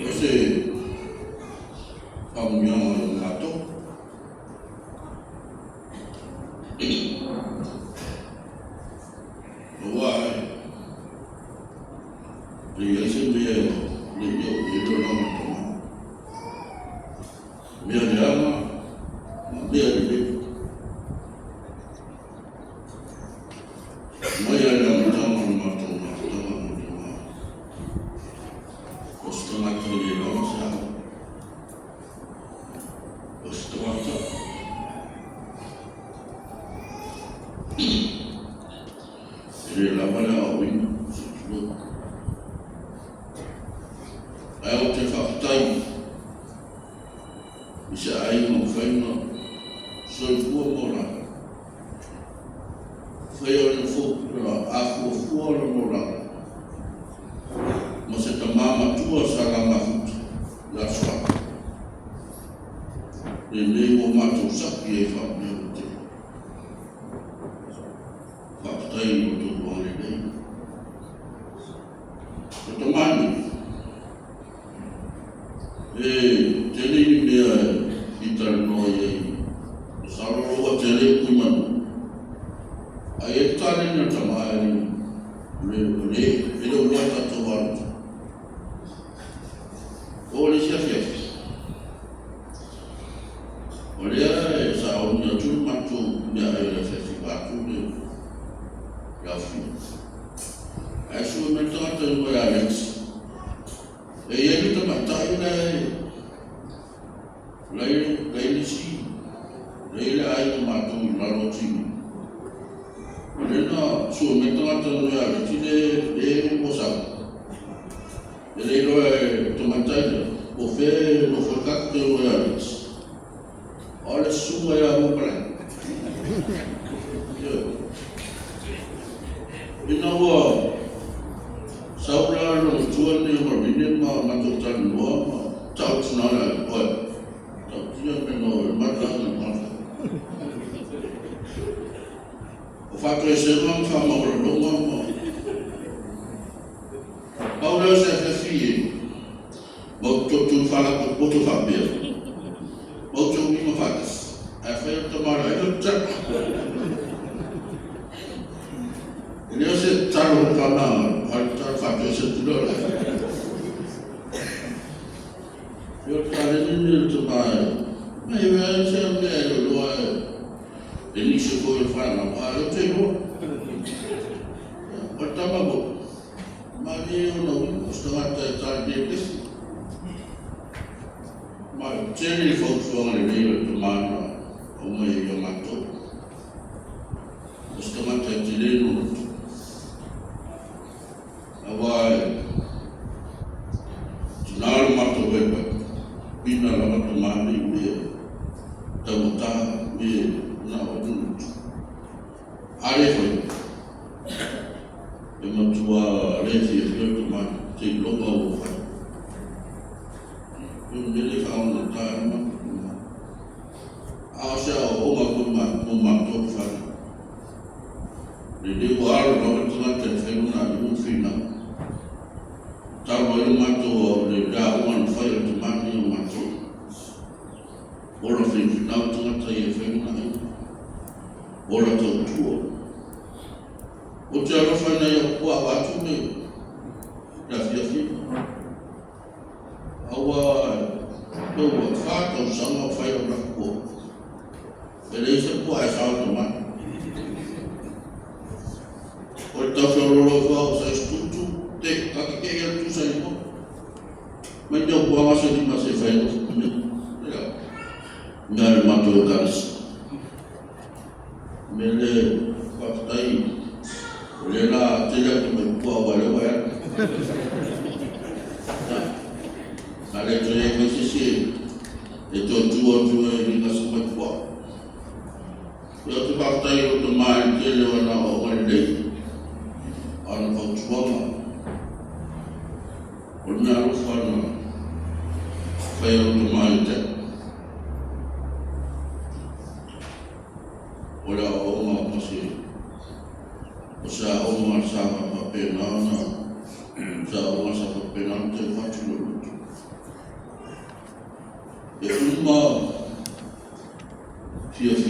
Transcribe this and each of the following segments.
Ese kamunyang nato. Why? The reason we are the long we are the we are the Sa uma sa penante fatu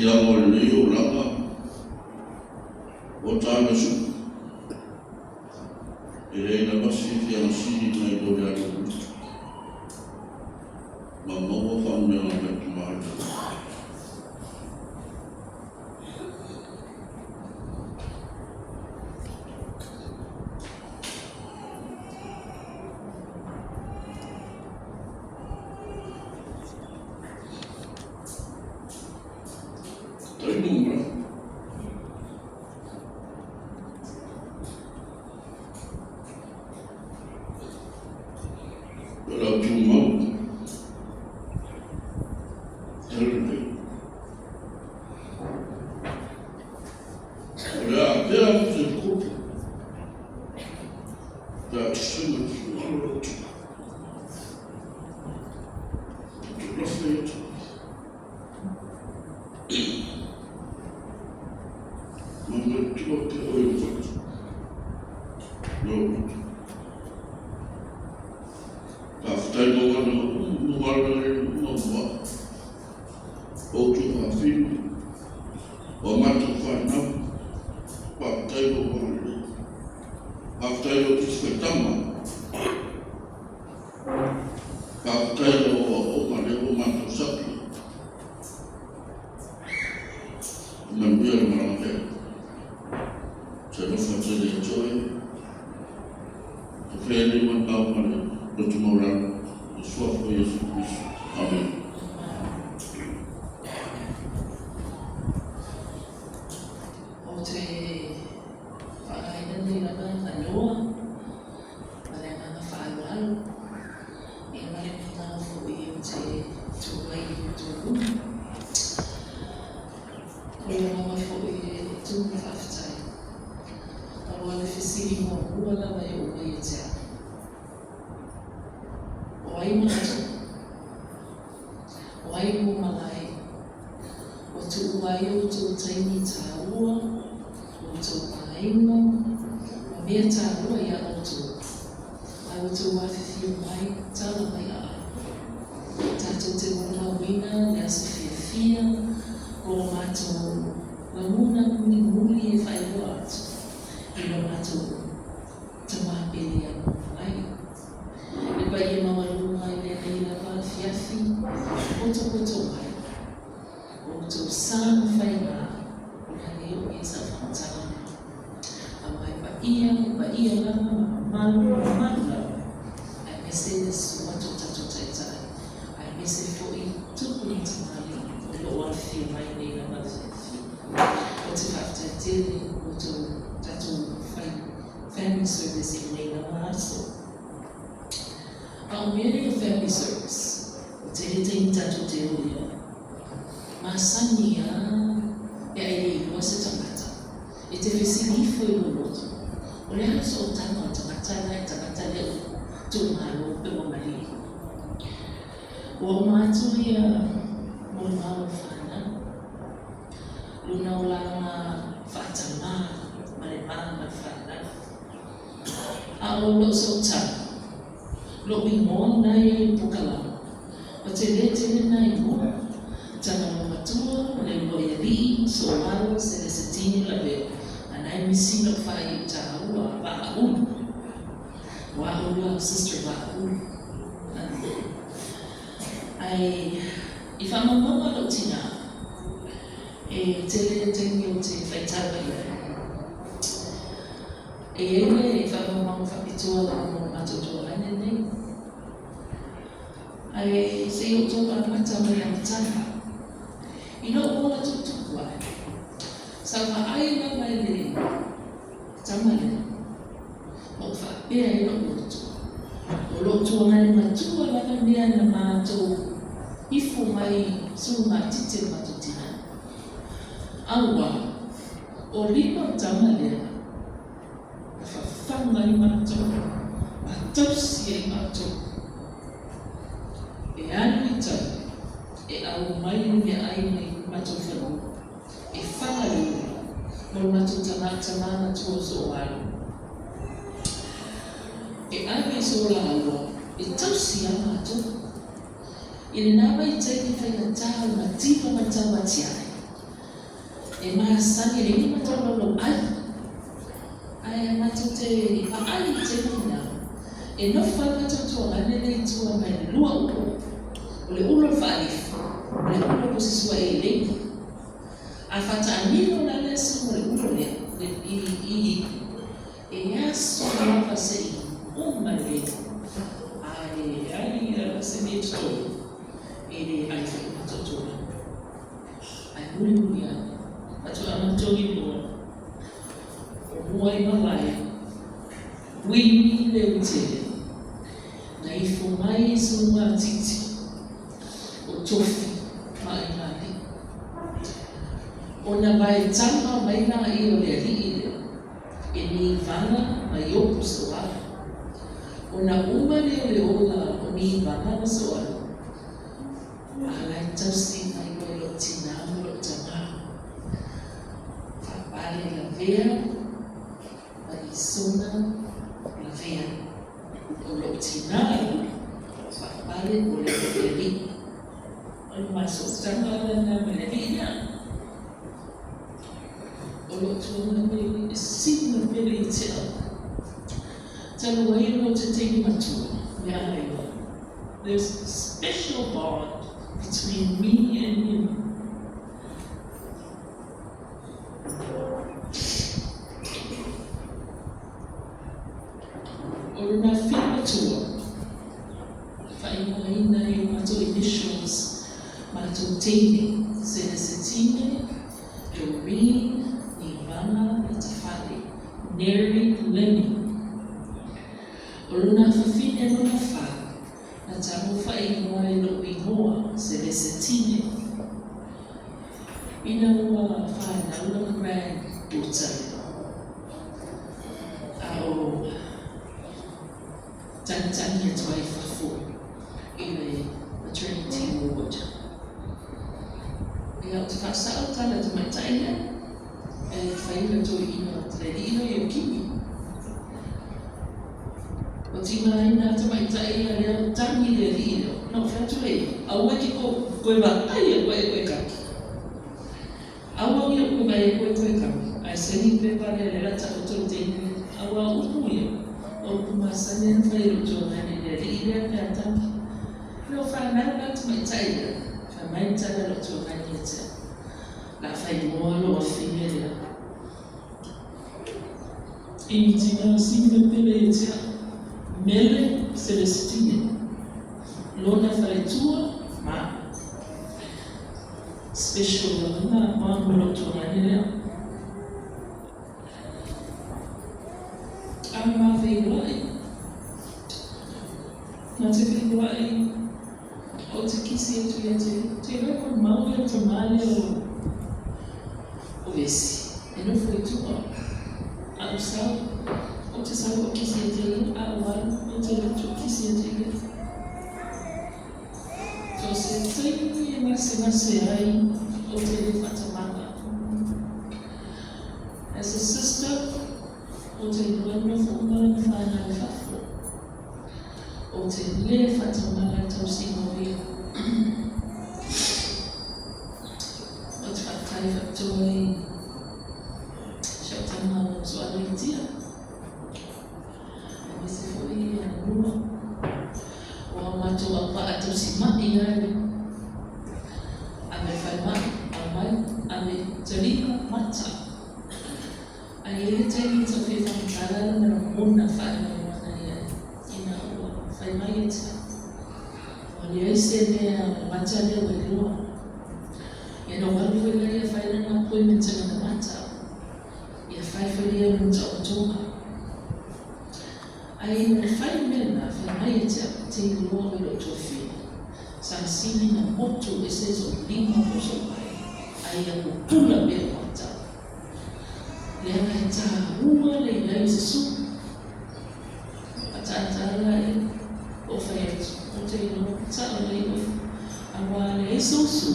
fianga o leo langa o tāna su. E reina masi fianga sini mai dore atu. Ma maua whaunea me tumata. Family service in Nina Maso. Ang meaning of family service, utility tatu teoria. Masania ya ili wasa tamata. Itefisini foi loloto. Ole haso tamata leo tumalo pewa mali. Wa matu ya mwana fana. Luna ulama fatama malemana fana. Ao lo sota. Lo bingon na ye pukala. Otelete na imo. Tana matua le loyali so malo se setini la be. Anai misino fai taua ba wa sister ba ai if I'm a mama lo tina tele tengo te fai taua ele if I'm a mama fa pitua la matoto anene ai se eu tô para matar minha tana ino to kwa sawa ai na mai tamale o fa pe ino to ngani matua la ndia na mato ifu mai suma tite matutina awa o lipo tamale fa fanga ni mato atosi mato e anita e au mai ni ai mato fero e fanga ni no mato tamana tuozo walo e ai sola alwa e tausi amato ile naba itaiki fai na tau na tipa matawa tiai e mahasani le ima tolo lo ai matote i paali te nina e no fai matoto anene tua mai lua upo o le ulo whaalifu o le ulo posisua e leiki a fata anino na lesu o le ulo le i e aso lava se i uma le ai se me tolo e le ai fai matoto ai muli ana atu amatongi mo Muai malai, wini le utele, na ifo mai sunga titi, o tofi mai nani. Ona vai tama mai na i o le ri e ni vana mai opu soa. Ona uma le ola o ni vana na soa. Alai tausi mai o lo tina mo lo tama. Fapale la vea, Sona la vea o lo tinai whakapare o le whakeri o le maso tanga na melevina o lo tūna me sina pere I te au tala wai no te tegi matua me aewa. There's a special bond between me and him. Ona whima tua, whainga I mato initials, mato teine, Celestine, Doreen, Nirvana, Itafale, Neri, Lenny. Ona whawhine nona wha, na tamu whainga I lo ingoa, Celestine. Ina ua whaina ula granddaughter. Tanzania taifa fu ile maternity ward. Ia tafasa tala tumataina e faila to ina tlelino yokimi. Otima ina tumataina le tangi le lino. No fatule. Awaki ko koeba ai ko ka. Awaki ko ba ka. Ai seni prepare le rata to tene. Awa upuya. O kumasane failo jongane le ile kata no fa na bat mai taida fa mai tada lo jongane te la fa mo lo finela intima simbe pele te mele Celestine lona fa tua ma special na ma lo jongane le ama veiwai na te veiwai o te kisi e tu te reko maua te male o vesi e no foi tua a usau o te sau o kisi e te a ua o te reto kisi e te so se tei e nase ai o te le fatamanga as a sister o te luenga whumara whānau whafo. O te le whatamara tau singoria. O te whakai whatoi shautanga o suareitia. E mese fwoi a rua. O a matua wha tau si mai ai. A me whai mai, a mai, a me tarika mata. Ai ele tegi to fe whakatara na mona whainga wana ina ua whai mai e tia. O ni eise mea mata leo e lua. Ia no waru e lai a whaina na poi me tena na mata. Ia whai whai e mta o tonga. Ai na whai mena whai mai e tia te i lua me lo tofi. Sa sini na moto e se so lima o so mai. Ai a kupula mea mata. Le ana ta rua le ia se su ata lai o fai o te no ta le awa le so su